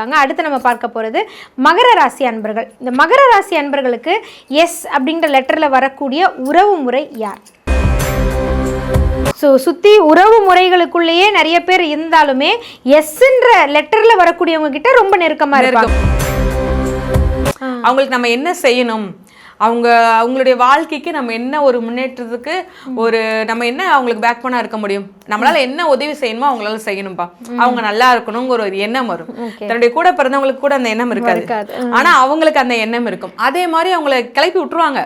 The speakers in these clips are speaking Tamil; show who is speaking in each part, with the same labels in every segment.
Speaker 1: அடுத்து நம்ம பார்க்க போகிறது மகர ராசி அன்பர்கள். இந்த மகர ராசி அன்பர்களுக்கு எஸ் அப்படிங்கிற லெட்டரில் வரக்கூடிய உறவு முறை யார்? சுற்றி உறவு முறைகளுக்குள்ளேயே நிறைய பேர் இருந்தாலுமே எஸ்ன்ற லெட்டரில் வரக்கூடியவங்க கிட்ட ரொம்ப நெருக்கமாக இருப்பாங்க.
Speaker 2: அவங்களுக்கு நம்ம என்ன செய்யணும், அவங்களுடைய வாழ்க்கைக்கு நம்ம என்ன ஒரு முன்னேற்றத்துக்கு ஒரு நம்ம என்ன அவங்களுக்கு பேக் பண்ணா இருக்க முடியும், நம்மளால என்ன உதவி செய்யணுமோ அவங்களால செய்யணும்பா, அவங்க நல்லா இருக்கணுங்கிற ஒரு எண்ணம் வரும். தன்னுடைய கூட பிறந்தவங்களுக்கு கூட அந்த எண்ணம் இருக்காது, ஆனா அவங்களுக்கு அந்த எண்ணம் இருக்கும். அதே மாதிரி அவங்களை கிளப்பி விட்டுருவாங்க.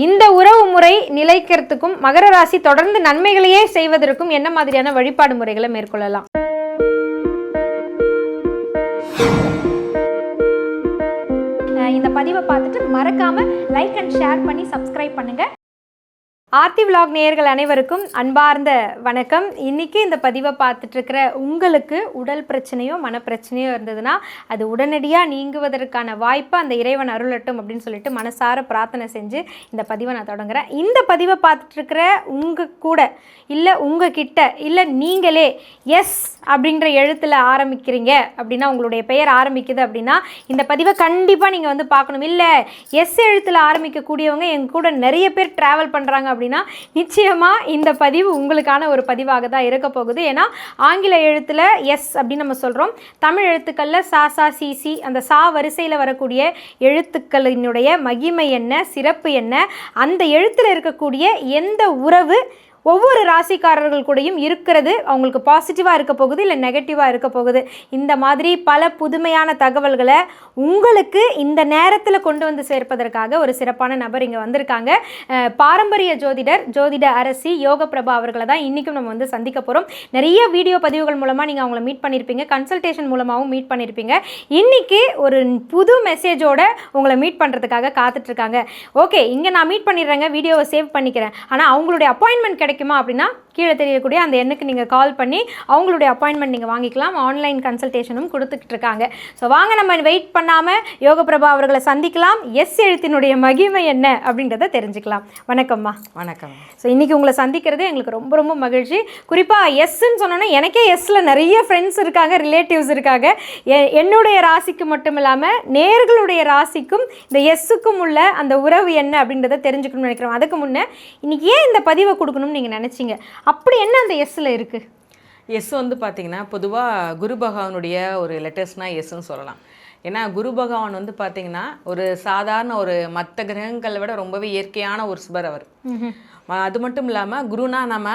Speaker 1: இந்த உறவு முறை நிலைக்கிறதுக்கும் மகர ராசி தொடர்ந்து நன்மைகளையே செய்வதற்கும் என்ன மாதிரியான வழிபாடு முறைகளை மேற்கொள்ளலாம்? இந்த பதிவை பார்த்துட்டு மறக்காம லைக் அண்ட் ஷேர் பண்ணி சப்ஸ்கிரைப் பண்ணுங்க. ஆர்த்தி விலாக் நேயர்கள் அனைவருக்கும் அன்பார்ந்த வணக்கம். இன்றைக்கி இந்த பதிவை பார்த்துட்ருக்கிற உங்களுக்கு உடல் பிரச்சனையோ மனப்பிரச்சனையோ இருந்ததுன்னா அது உடனடியாக நீங்குவதற்கான வாய்ப்பை அந்த இறைவன் அருளட்டும் அப்படின்னு சொல்லிட்டு மனசார பிரார்த்தனை செஞ்சு இந்த பதிவை நான் தொடங்குறேன். இந்த பதிவை பார்த்துட்ருக்கிற உங்கள் கூட இல்லை உங்ககிட்ட இல்லை நீங்களே எஸ் அப்படின்ற எழுத்தில் ஆரம்பிக்கிறீங்க அப்படின்னா, உங்களுடைய பெயர் ஆரம்பிக்குது அப்படின்னா இந்த பதிவை கண்டிப்பாக நீங்கள் வந்து பார்க்கணும். இல்லை எஸ் எழுத்தில் ஆரம்பிக்கக்கூடியவங்க எங்க கூட நிறைய பேர் ட்ராவல் பண்ணுறாங்க அப்படின்னா நிச்சயமாக இந்த பதிவு உங்களுக்கான ஒரு பதிவாக தான் இருக்க போகுது. ஏன்னா ஆங்கில எழுத்தில் எஸ் அப்படின்னு நம்ம சொல்கிறோம். தமிழ் எழுத்துக்களில் சா சா சி சி அந்த சா வரிசையில் வரக்கூடிய எழுத்துக்களினுடைய மகிமை என்ன, சிறப்பு என்ன, அந்த எழுத்தில் இருக்கக்கூடிய எந்த உறவு ஒவ்வொரு ராசிக்காரர்கள் கூடயும் இருக்கிறது, அவங்களுக்கு பாசிட்டிவாக இருக்க போகுது இல்லை நெகட்டிவாக இருக்க போகுது, இந்த மாதிரி பல புதுமையான தகவல்களை உங்களுக்கு இந்த நேரத்தில் கொண்டு வந்து சேர்ப்பதற்காக ஒரு சிறப்பான நபர் இங்கே வந்திருக்காங்க. பாரம்பரிய ஜோதிட அரசி யோக பிரபா அவர்களை தான் இன்றைக்கும் நம்ம வந்து சந்திக்க போகிறோம். நிறைய வீடியோ பதிவுகள் மூலமாக நீங்கள் அவங்கள மீட் பண்ணியிருப்பீங்க, கன்சல்டேஷன் மூலமாகவும் மீட் பண்ணியிருப்பீங்க. இன்றைக்கி ஒரு புது மெசேஜோட உங்களை மீட் பண்ணுறதுக்காக காத்துட்ருக்காங்க. ஓகே, இங்கே நான் மீட் பண்ணிடுறேங்க, வீடியோவை சேவ் பண்ணிக்கிறேன், ஆனால் அவங்களுடைய அப்பாயின்மெண்ட் கிடைக்குமா அப்படின்னா கீழே தெரியக்கூடிய அந்த எண்ணுக்கு நீங்கள் கால் பண்ணி அவங்களுடைய அப்பாயின்மெண்ட் நீங்கள் வாங்கிக்கலாம். ஆன்லைன் கன்சல்டேஷனும் கொடுத்துக்கிட்டு இருக்காங்க. ஸோ வாங்க நம்ம வெயிட் பண்ணாமல் யோக பிரபா அவர்களை சந்திக்கலாம். எஸ் எழுத்தினுடைய மகிமை என்ன அப்படின்றத தெரிஞ்சுக்கலாம். வணக்கம்மா.
Speaker 2: வணக்கம்.
Speaker 1: ஸோ இன்றைக்கி உங்களை சந்திக்கிறது எங்களுக்கு ரொம்ப ரொம்ப மகிழ்ச்சி. குறிப்பாக எஸ்ன்னு சொன்னோன்னா எனக்கே எஸ்ஸில் நிறைய ஃப்ரெண்ட்ஸ் இருக்காங்க, ரிலேட்டிவ்ஸ் இருக்காங்க. என்னுடைய ராசிக்கு மட்டும் இல்லாமல் நேர்களுடைய ராசிக்கும் இந்த எஸ்ஸுக்கும் உள்ள அந்த உறவு என்ன அப்படின்றத தெரிஞ்சுக்கணும்னு நினைக்கிறோம். அதுக்கு முன்னே இன்றைக்கி ஏன் இந்த பதிவை கொடுக்கணும்னு நீங்கள் நினச்சிங்க? அப்படி என்ன அந்த எஸ்ஸில் இருக்குது?
Speaker 2: எஸ் வந்து பார்த்திங்கன்னா பொதுவாக குரு பகவானுடைய ஒரு லெட்டர்ஸ்னால் எஸ்ன்னு சொல்லலாம். ஏன்னா குரு பகவான் வந்து பார்த்திங்கன்னா ஒரு சாதாரண ஒரு மற்ற கிரகங்களை விட ரொம்பவே இயற்கையான ஒரு சுபர் அவர். அது மட்டும் இல்லாமல் குருனா நம்ம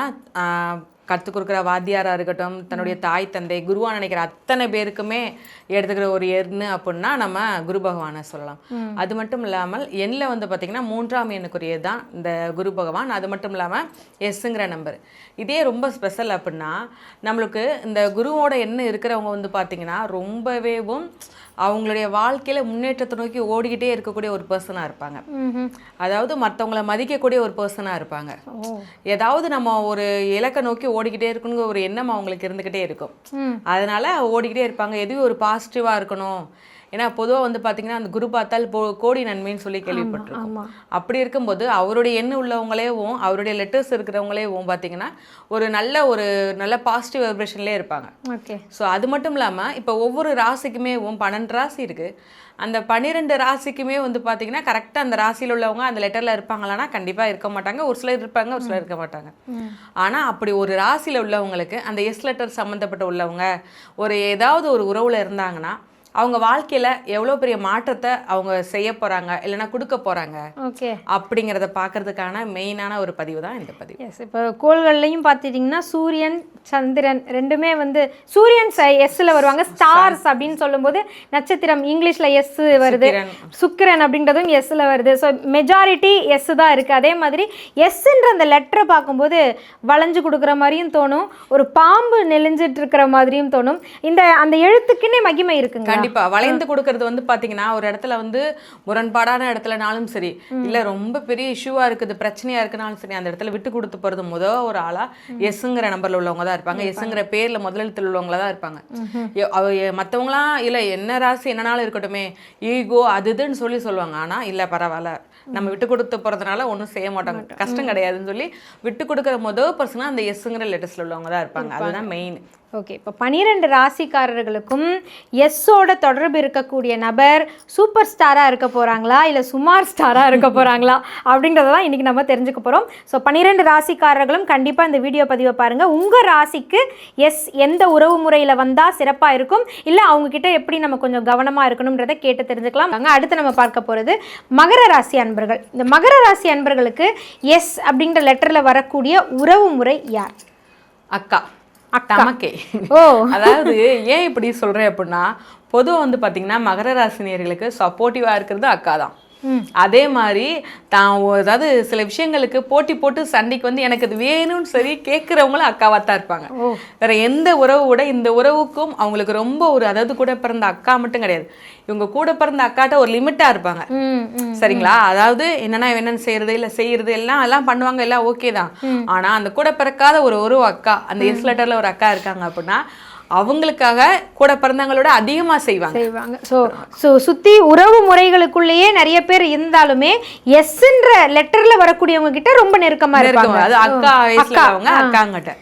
Speaker 2: கற்றுக் கொடுக்குற வாத்தியாராக இருக்கட்டும், தன்னுடைய தாய் தந்தை குருவான்னு நினைக்கிற அத்தனை பேருக்குமே எடுத்துக்கிற ஒரு எண்ணு அப்படின்னா நம்ம குரு பகவானை சொல்லலாம். அது மட்டும் இல்லாமல் எண்ணில் வந்து பார்த்திங்கன்னா 3ஆம் எண்ணுக்குரியது தான் இந்த குரு பகவான். அது மட்டும் இல்லாமல் எஸ்ஸுங்கிற நம்பர் இதே ரொம்ப ஸ்பெஷல் அப்படின்னா நம்மளுக்கு இந்த குருவோட எண்ணு இருக்கிறவங்க வந்து பார்த்திங்கன்னா ரொம்பவேவும் அவங்களுடைய வாழ்க்கையில் முன்னேற்றத்தை நோக்கி ஓடிக்கிட்டே இருக்கக்கூடிய ஒரு பர்சனாக இருப்பாங்க. அதாவது மற்றவங்களை மதிக்கக்கூடிய ஒரு பர்சனாக இருப்பாங்க. ஏதாவது நம்ம ஒரு இலக்கை நோக்கி ஓடிக்கிட்டே இருக்கணுங்கிற ஒரு எண்ணம் அவங்களுக்கு இருந்துக்கிட்டே இருக்கும். அதனால ஓடிக்கிட்டே இருப்பாங்க. எதுவும் ஒரு பாசிட்டிவாக இருக்கணும். ஏன்னா பொதுவாக வந்து பார்த்திங்கன்னா அந்த குரு பார்த்தால் கோடி நன்மைன்னு சொல்லி கேள்விப்பட்டிருக்கோம். அப்படி இருக்கும்போது அவருடைய எண்ணம் உள்ளவங்களேவும் அவருடைய லெட்டர்ஸ் இருக்கிறவங்களேவும் பார்த்திங்கன்னா ஒரு நல்ல பாசிட்டிவ் வைப்ரேஷன்லேயே இருப்பாங்க.
Speaker 1: ஓகே.
Speaker 2: ஸோ அது மட்டும் இல்லாமல் இப்போ ஒவ்வொரு ராசிக்குமே 12 ராசி இருக்குது. அந்த 12 ராசிக்குமே வந்து பார்த்திங்கன்னா கரெக்டாக அந்த ராசியில் உள்ளவங்க அந்த லெட்டரில் இருப்பாங்களான்னா கண்டிப்பாக இருக்க மாட்டாங்க. ஒரு சிலர் இருப்பாங்க, ஒரு சிலர் இருக்க மாட்டாங்க. ஆனால் அப்படி ஒரு ராசியில் உள்ளவங்களுக்கு அந்த எஸ் லெட்டர் சம்மந்தப்பட்ட உள்ளவங்க ஏதாவது ஒரு உறவில் இருந்தாங்கன்னா அவங்க வாழ்க்கையில் எவ்வளோ பெரிய மாற்றத்தை அவங்க செய்ய போகிறாங்க இல்லைன்னா கொடுக்க போகிறாங்க அப்படிங்கிறத பார்க்கறதுக்கான மெயினான ஒரு பதிவு தான் இந்த பதிவு.
Speaker 1: எஸ், இப்போ கோள்கள்லையும் பார்த்துட்டிங்கன்னா சூரியன் சந்திரன் ரெண்டுமே வந்து சூரியன் எஸ்ஸில் வருவாங்க. ஸ்டார்ஸ் அப்படின்னு சொல்லும்போது நட்சத்திரம் இங்கிலீஷில் எஸ் வருது, சுக்கிரன் அப்படின்றதும் எஸ்ஸில் வருது. ஸோ மெஜாரிட்டி எஸ் தான் இருக்குது. அதே மாதிரி எஸ்ன்ற அந்த லெட்டரை பார்க்கும்போது வளைஞ்சு கொடுக்குற மாதிரியும் தோணும், ஒரு பாம்பு நெளிஞ்சிட்டு இருக்கிற மாதிரியும் தோணும். அந்த எழுத்துக்குன்னே மகிமை இருக்குங்க.
Speaker 2: கண்டிப்பா வளைந்து கொடுக்கறது வந்து பாத்தீங்கன்னா ஒரு இடத்துல வந்து முரண்பாடான இடத்துலனாலும் சரி, இல்ல ரொம்ப பெரிய இஷ்யூவா இருக்குது, பிரச்சனையா இருக்குனாலும் சரி, அந்த இடத்துல விட்டு கொடுத்து போறது ஒரு ஆளா எஸ்ங்கிற நம்பர்ல உள்ளவங்க தான் இருப்பாங்க. எஸ்ங்கிற பேர்ல முதலெழுத்துல உள்ளவங்கள தான் இருப்பாங்க. மற்றவங்களாம் இல்ல என்ன ராசி என்னனாலும் இருக்கட்டுமே ஈகோ அதுன்னு சொல்லுவாங்க. ஆனா இல்ல பரவாயில்ல, நம்ம விட்டு கொடுத்து போறதுனால ஒன்றும் செய்ய மாட்டாங்க, கஷ்டம் கிடையாதுன்னு சொல்லி விட்டு கொடுக்குற பர்சனா அந்த எஸ்ங்கிற லெட்டர்ஸ்ல உள்ளவங்க தான் இருப்பாங்க. அதுதான் மெயின்.
Speaker 1: ஓகே, இப்போ 12 ராசிக்காரர்களுக்கும் எஸ்ஸோட தொடர்பு இருக்கக்கூடிய நபர் சூப்பர் ஸ்டாராக இருக்க போகிறாங்களா இல்லை சுமார் ஸ்டாராக இருக்க போகிறாங்களா அப்படின்றதான் இன்றைக்கி நம்ம தெரிஞ்சுக்க போகிறோம். ஸோ 12 ராசிக்காரர்களும் கண்டிப்பாக இந்த வீடியோ பதிவை பாருங்கள். உங்கள் ராசிக்கு எஸ் எந்த உறவு முறையில் வந்தால் சிறப்பாக இருக்கும், இல்லை அவங்கக்கிட்ட எப்படி நம்ம கொஞ்சம் கவனமாக இருக்கணுன்றதை கேட்டு தெரிஞ்சுக்கலாம். அடுத்து நம்ம பார்க்க போகிறது மகர ராசி அன்பர்கள். இந்த மகர ராசி அன்பர்களுக்கு எஸ் அப்படின்ற லெட்டரில் வரக்கூடிய உறவு முறை யார்?
Speaker 2: அக்கா, தமக்கே. அதாவது ஏன் இப்படி சொல்றேன் அப்படின்னா, பொதுவாக வந்து பார்த்தீங்கன்னா மகர ராசினியர்களுக்கு சப்போர்ட்டிவாக இருக்கிறது அக்கா தான். அதே மாதிரி அதாவது சில விஷயங்களுக்கு போட்டி போட்டு சண்டைக்கு வந்து எனக்கு அது வேணும்னு சரி கேட்குறவங்களும் அக்காவாக தான் இருப்பாங்க. வேற எந்த உறவு விட இந்த உறவுக்கும் அவங்களுக்கு ரொம்ப ஒரு, அதாவது கூட பிறந்த அக்கா மட்டும் கிடையாது, இவங்க கூட பிறந்த அக்காட்ட ஒரு லிமிட்டா இருப்பாங்க. சரிங்களா? அதாவது என்னன்னு செய்யறது இல்லை செய்யறது எல்லாம் பண்ணுவாங்க, எல்லாம் ஓகே தான். ஆனா அந்த கூட பிறக்காத ஒரு அக்கா, அந்த எஸ் லெட்டர்ல ஒரு அக்கா இருக்காங்க அப்படின்னா அவங்களுக்காக கூட பிறந்தவங்களோட அதிகமா செய்வாங்க.
Speaker 1: ஸோ சுத்தி உறவு முறைகளுக்குள்ளேயே நிறைய பேர் இருந்தாலுமே எஸ்ன்ற லெட்டர்ல வரக்கூடியவங்க கிட்ட ரொம்ப நெருக்கமா இருப்பாங்க.
Speaker 2: அது அக்கா வயசுல அவங்க அக்காங்கிட்ட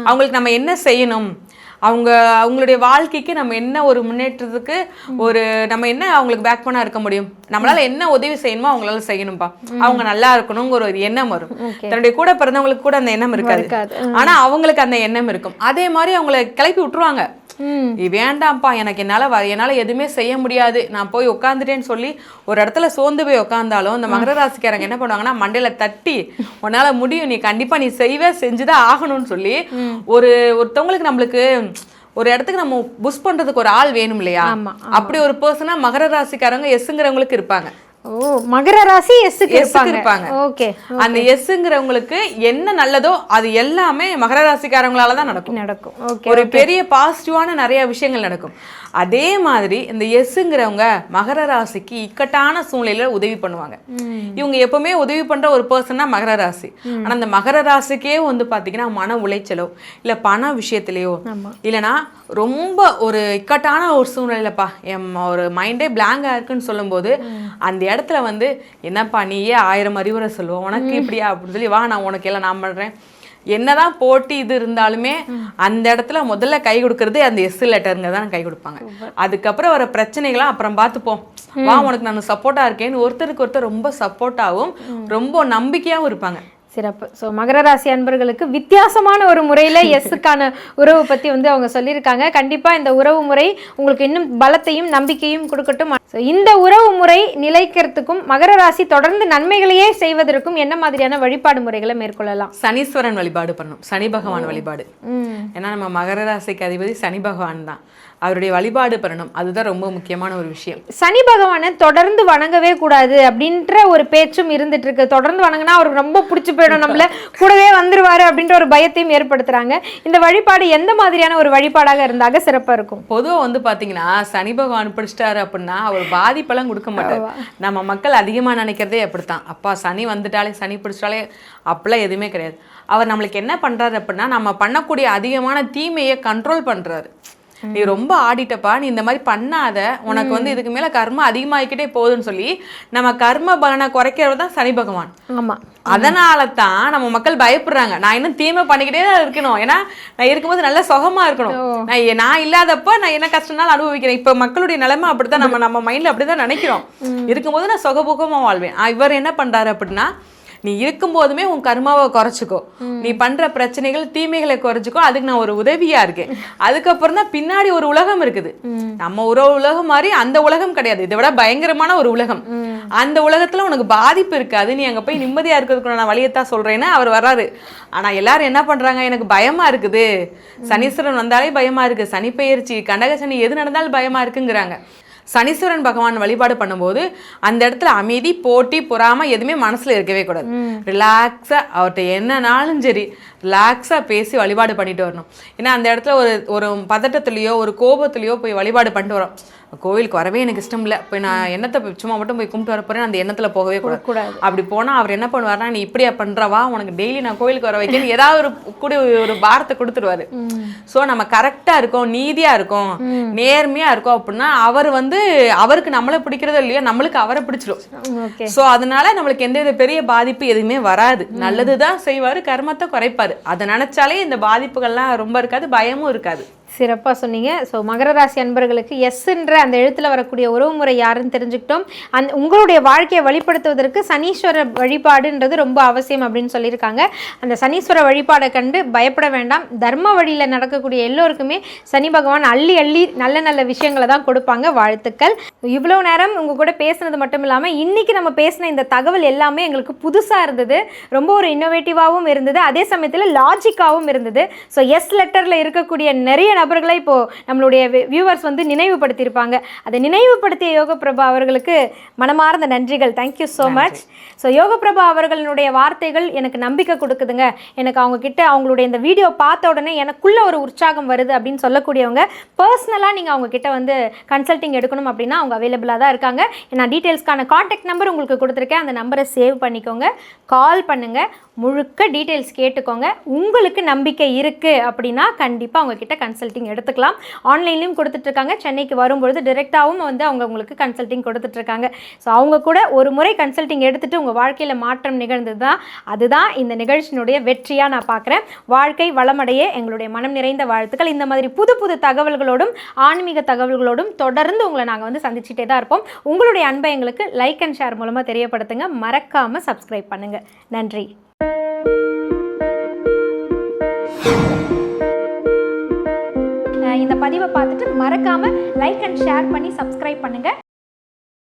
Speaker 2: அவங்களுக்கு நம்ம என்ன செய்யணும், அவங்களுடைய வாழ்க்கைக்கு நம்ம என்ன ஒரு முன்னேற்றத்துக்கு ஒரு நம்ம என்ன அவங்களுக்கு பேக் பண்ணா இருக்க முடியும், நம்மளால என்ன உதவி செய்யணுமோ அவங்களால செய்யணும்பா, அவங்க நல்லா இருக்கணுங்கிற ஒரு எண்ணம் வரும். தன்னுடைய கூட பிறந்தவங்களுக்கு கூட அந்த எண்ணம் இருக்காது, ஆனா அவங்களுக்கு அந்த எண்ணம் இருக்கும். அதே மாதிரி அவங்கள கிளப்பி விட்டுருவாங்க. வேண்டாம்ப்பா, எனக்கு என்னால எதுவுமே செய்ய முடியாது, நான் போய் உட்காந்துட்டேன்னு சொல்லி ஒரு இடத்துல சோர்ந்து போய் உட்காந்தாலும் இந்த மகர ராசிக்காரங்க என்ன பண்ணுவாங்கன்னா மண்டையில தட்டி, உன்னால முடியும், நீ கண்டிப்பா நீ செஞ்சுதான் ஆகணும்னு சொல்லி ஒருத்தவங்களுக்கு நம்மளுக்கு ஒரு இடத்துக்கு நம்ம புஷ் பண்றதுக்கு ஒரு ஆள் வேணும் இல்லையா? அப்படி ஒரு பர்சனா மகர ராசிக்காரங்க எஸ்ங்கிறவங்களுக்கு இருப்பாங்க.
Speaker 1: மகர ராசி எஸ்ஸுக்கு
Speaker 2: இருப்பாங்க.
Speaker 1: ஓகே,
Speaker 2: அந்த எஸ்ங்கிறவங்களுக்கு என்ன நல்லதோ அது எல்லாமே மகர ராசிக்காரங்களால தான் நடக்கும். ஒரு பெரிய பாசிட்டிவான நிறைய விஷயங்கள் நடக்கும். அதே மாதிரி இந்த எஸ்ங்கிறவங்க மகர ராசிக்கு இக்கட்டான சூழ்நிலையில உதவி பண்ணுவாங்க. இவங்க எப்பவுமே உதவி பண்ற ஒரு பர்சன்னா மகர ராசி. ஆனா அந்த மகர ராசிக்கே வந்து பாத்தீங்கன்னா மன உளைச்சலோ இல்ல பண விஷயத்திலயோ இல்லைன்னா ரொம்ப ஒரு இக்கட்டான ஒரு சூழ்நிலையிலப்பா ஒரு மைண்டே பிளாங்கா இருக்குன்னு சொல்லும் போது அந்த இடத்துல வந்து என்னப்பா நீயே 1000 அறிவுரை சொல்லுவோம், உனக்கு இப்படியா அப்படின்னு சொல்லி, வா நான் உனக்கு எல்லாம் நான் பண்றேன், என்னதான் போட்டி இது இருந்தாலுமே அந்த இடத்துல முதல்ல கை கொடுக்கறது அந்த எஸ் லெட்டருங்க தான் கை கொடுப்பாங்க. அதுக்கப்புறம் வர பிரச்சனைகளாம் அப்புறம் பார்த்துப்போம், வா உனக்கு நான் சப்போர்ட்டா இருக்கேன்னு ஒருத்தருக்கு ஒருத்தர் ரொம்ப சப்போர்ட்டாகவும் ரொம்ப நம்பிக்கையாகவும் இருப்பாங்க.
Speaker 1: சிறப்பு. ஸோ மகர ராசி அன்பர்களுக்கு வித்தியாசமான ஒரு முறையில் எஸ்ஸுக்கான உறவு பற்றி வந்து அவங்க சொல்லியிருக்காங்க. கண்டிப்பாக இந்த உறவு முறை உங்களுக்கு இன்னும் பலத்தையும் நம்பிக்கையும் கொடுக்கட்டும். ஸோ இந்த உறவு முறை நிலைக்கிறதுக்கும் மகர ராசி தொடர்ந்து நன்மைகளையே செய்வதற்கும் என்ன மாதிரியான வழிபாடு முறைகளை மேற்கொள்ளலாம்?
Speaker 2: சனீஸ்வரன் வழிபாடு பண்ணும், சனி பகவான் வழிபாடு. ஏன்னா நம்ம மகர ராசிக்கு அதிபதி சனி பகவான் தான், அவருடைய வழிபாடு பண்ணணும். அதுதான் ரொம்ப முக்கியமான ஒரு விஷயம்.
Speaker 1: சனி பகவானை தொடர்ந்து வணங்கவே கூடாது அப்படின்ற ஒரு பேச்சும் இருந்துட்டு இருக்கு. தொடர்ந்து வணங்கினா அவருக்கு ரொம்ப பிடிச்சி போயிடும், நம்மள கூடவே வந்துருவாரு அப்படின்ற ஒரு பயத்தையும் ஏற்படுத்துறாங்க. இந்த வழிபாடு எந்த மாதிரியான ஒரு வழிபாடாக இருந்தாக சிறப்பா இருக்கும்?
Speaker 2: பொதுவாக வந்து பாத்தீங்கன்னா சனி பகவான் பிடிச்சிட்டாரு அப்படின்னா அவர் பாதிப்பெல்லாம் கொடுக்க மாட்டார். நம்ம மக்கள் அதிகமா நினைக்கிறதே அப்படித்தான், அப்பா சனி வந்துட்டாலே சனி பிடிச்சிட்டாலே அப்பெல்லாம் எதுவுமே கிடையாது. அவர் நம்மளுக்கு என்ன பண்றாரு அப்படின்னா நம்ம பண்ணக்கூடிய அதிகமான தீமையை கண்ட்ரோல் பண்றாரு. நீ ரொம்ப ஆடிட்டப்பா, நீ இந்த மாதிரி பண்ணாத, உனக்கு வந்து இதுக்கு மேல கர்மம் அதிகமாகிக்கிட்டே போகுதுன்னு சொல்லி நம்ம கர்ம பலனை குறைக்கிறது தான் சனி பகவான்.
Speaker 1: ஆமா,
Speaker 2: அதனால தான் நம்ம மக்கள் பயப்படுறாங்க, நான் இன்னும் தீமை பண்ணிக்கிட்டே தான் இருக்கணும், ஏன்னா நான் இருக்கும்போது நல்லா சுகமா இருக்கணும், நான் இல்லாதப்ப நான் என்ன கஷ்டம்னாலும் அனுபவிக்கிறேன். இப்ப மக்களுடைய நிலைமை அப்படித்தான், நம்ம மைண்ட்ல அப்படிதான் நினைக்கிறோம், இருக்கும்போது நான் சுகபோகமா வாழ்வேன். இவர் என்ன பண்றாரு அப்படின்னா, நீ இருக்கும்போதுமே உன் கர்மாவை குறைச்சிக்கோ, நீ பண்ற பிரச்சனைகள் தீமைகளை குறைச்சிக்கோ, அதுக்கு நான் ஒரு உதவியா இருக்கேன். அதுக்கப்புறம் தான் பின்னாடி ஒரு உலகம் இருக்குது, நம்ம ஒரு உலகம் மாதிரி அந்த உலகம் கிடையாது, இதை விட பயங்கரமான ஒரு உலகம். அந்த உலகத்துல உனக்கு பாதிப்பு இருக்காது, நீ அங்க போய் நிம்மதியா இருக்கிறதுக்கு நான் வழியத்தான் சொல்றேன்னு அவர் வர்றாரு. ஆனா எல்லாரும் என்ன பண்றாங்க, எனக்கு பயமா இருக்குது, சனீஸ்வரன் வந்தாலே பயமா இருக்கு, சனி பெயர்ச்சி கண்டக சனி எது நடந்தாலும் பயமா இருக்குங்கிறாங்க. சனீஸ்வரன் பகவான் வழிபாடு பண்ணும்போது அந்த இடத்துல அமைதி, போட்டி, பொறாமை எதுவுமே மனசுல இருக்கவே கூடாது. ரிலாக்ஸா அவர்கிட்ட என்னன்னாலும் சரி ரிலாக்ஸா பேசி வழிபாடு பண்ணிட்டு வரணும். ஏன்னா அந்த இடத்துல ஒரு பதட்டத்திலயோ ஒரு கோபத்திலயோ போய் வழிபாடு பண்ணிட்டு வரோம், கோவிலுக்கு வரவே எனக்கு இஷ்டம் இல்லை, போய் நான் எண்ணத்தை சும்மா மட்டும் போய் கும்பிட்டு வர போறேன், அந்த எண்ணத்துல போகவே கூடாது. அப்படி போனா அவர் என்ன பண்ணுவாருன்னா, நீ இப்படியா பண்றவா, உனக்கு டெய்லி நான் கோவிலுக்கு வர வைக்கணும், ஏதாவது ஒரு பாரத்தை கொடுத்துருவாரு. சோ நம்ம கரெக்டா இருக்கோம், நீதியா இருக்கோம், நேர்மையா இருக்கோம் அப்படின்னா அவர் வந்து அவருக்கு நம்மளை பிடிக்கிறதோ இல்லையோ நம்மளுக்கு அவரை பிடிச்சிடும். சோ அதனால நம்மளுக்கு எந்த பெரிய பாதிப்பு எதுவுமே வராது, நல்லதுதான் செய்வாரு, கர்மத்தை குறைப்பாரு. அதை நினைச்சாலே இந்த பாதிப்புகள்லாம் ரொம்ப இருக்காது, பயமும் இருக்காது.
Speaker 1: சிறப்பாக சொன்னீங்க. ஸோ மகர ராசி அன்பர்களுக்கு எஸ்ன்ற அந்த எழுத்தில் வரக்கூடிய உறவுமுறை யாருன்னு தெரிஞ்சுக்கிட்டோம். உங்களுடைய வாழ்க்கையை வழிபடுத்துவதற்கு சனீஸ்வர வழிபாடுன்றது ரொம்ப அவசியம் அப்படின்னு சொல்லியிருக்காங்க. அந்த சனீஸ்வர வழிபாடை கண்டு பயப்பட வேண்டாம். தர்ம வழியில் நடக்கக்கூடிய எல்லோருக்குமே சனி பகவான் அள்ளி அள்ளி நல்ல நல்ல விஷயங்களை தான் கொடுப்பாங்க. வாழ்த்துக்கள். இவ்வளோ நேரம் உங்கள் கூட பேசுனது மட்டும் இல்லாமல் இன்றைக்கி நம்ம பேசின இந்த தகவல் எல்லாமே எங்களுக்கு புதுசாக இருந்தது. ரொம்ப ஒரு இன்னோவேட்டிவாகவும் இருந்தது, அதே சமயத்தில் லாஜிக்காகவும் இருந்தது. ஸோ எஸ் லெட்டரில் இருக்கக்கூடிய நிறைய நபர்களை இப்போது நம்மளுடைய வியூவர்ஸ் வந்து நினைவுபடுத்தியிருப்பாங்க. அதை நினைவுபடுத்திய யோகப்பிரபா அவர்களுக்கு மனமார்ந்த நன்றிகள். Thank you so much. ஸோ யோகப்பிரபா அவர்களுடைய வார்த்தைகள் எனக்கு நம்பிக்கை கொடுக்குதுங்க. எனக்கு அவங்கக்கிட்ட அவங்களுடைய இந்த வீடியோ பார்த்த உடனே எனக்குள்ளே ஒரு உற்சாகம் வருது அப்படின்னு சொல்லக்கூடியவங்க பர்சனலாக நீங்கள் அவங்கக்கிட்ட வந்து கன்சல்ட்டிங் எடுக்கணும் அப்படின்னா அவங்க அவைலபிளாக தான் இருக்காங்க. நான் டீட்டெயில்ஸ்க்கான காண்டாக்ட் நம்பர் உங்களுக்கு கொடுத்துருக்கேன். அந்த நம்பரை சேவ் பண்ணிக்கோங்க, கால் பண்ணுங்கள், முழுக்க டீட்டெயில்ஸ் கேட்டுக்கோங்க. உங்களுக்கு நம்பிக்கை இருக்குது அப்படின்னா கண்டிப்பாக அவங்கக்கிட்ட கன்சல்ட்டிங் எடுத்துக்கலாம். ஆன்லைன்லேயும் கொடுத்துட்ருக்காங்க. சென்னைக்கு வரும்பொழுது டிரெக்டாகவும் வந்து அவங்க உங்களுக்கு கன்சல்ட்டிங் கொடுத்துட்ருக்காங்க. ஸோ அவங்க கூட ஒரு முறை கன்சல்ட்டிங் எடுத்துகிட்டு உங்கள் வாழ்க்கையில் மாற்றம் நிகழ்ந்தது தான், அதுதான் இந்த நிகழ்ச்சியினுடைய வெற்றியாக நான் பார்க்குறேன். வாழ்க்கை வளமடைய எங்களுடைய மனம் நிறைந்த வாழ்த்துக்கள். இந்த மாதிரி புது புது தகவல்களோடும் ஆன்மீக தகவல்களோடும் தொடர்ந்து உங்களை நாங்கள் வந்து சந்திச்சுட்டே தான் இருப்போம். உங்களுடைய அன்பை எங்களுக்கு லைக் அண்ட் ஷேர் மூலமாக தெரியப்படுத்துங்க. மறக்காமல் சப்ஸ்கிரைப் பண்ணுங்கள். நன்றி. இந்த பதிவை பார்த்துட்டு மறக்காமல் லைக் அண்ட் ஷேர் பண்ணி சப்ஸ்கிரைப் பண்ணுங்கள்.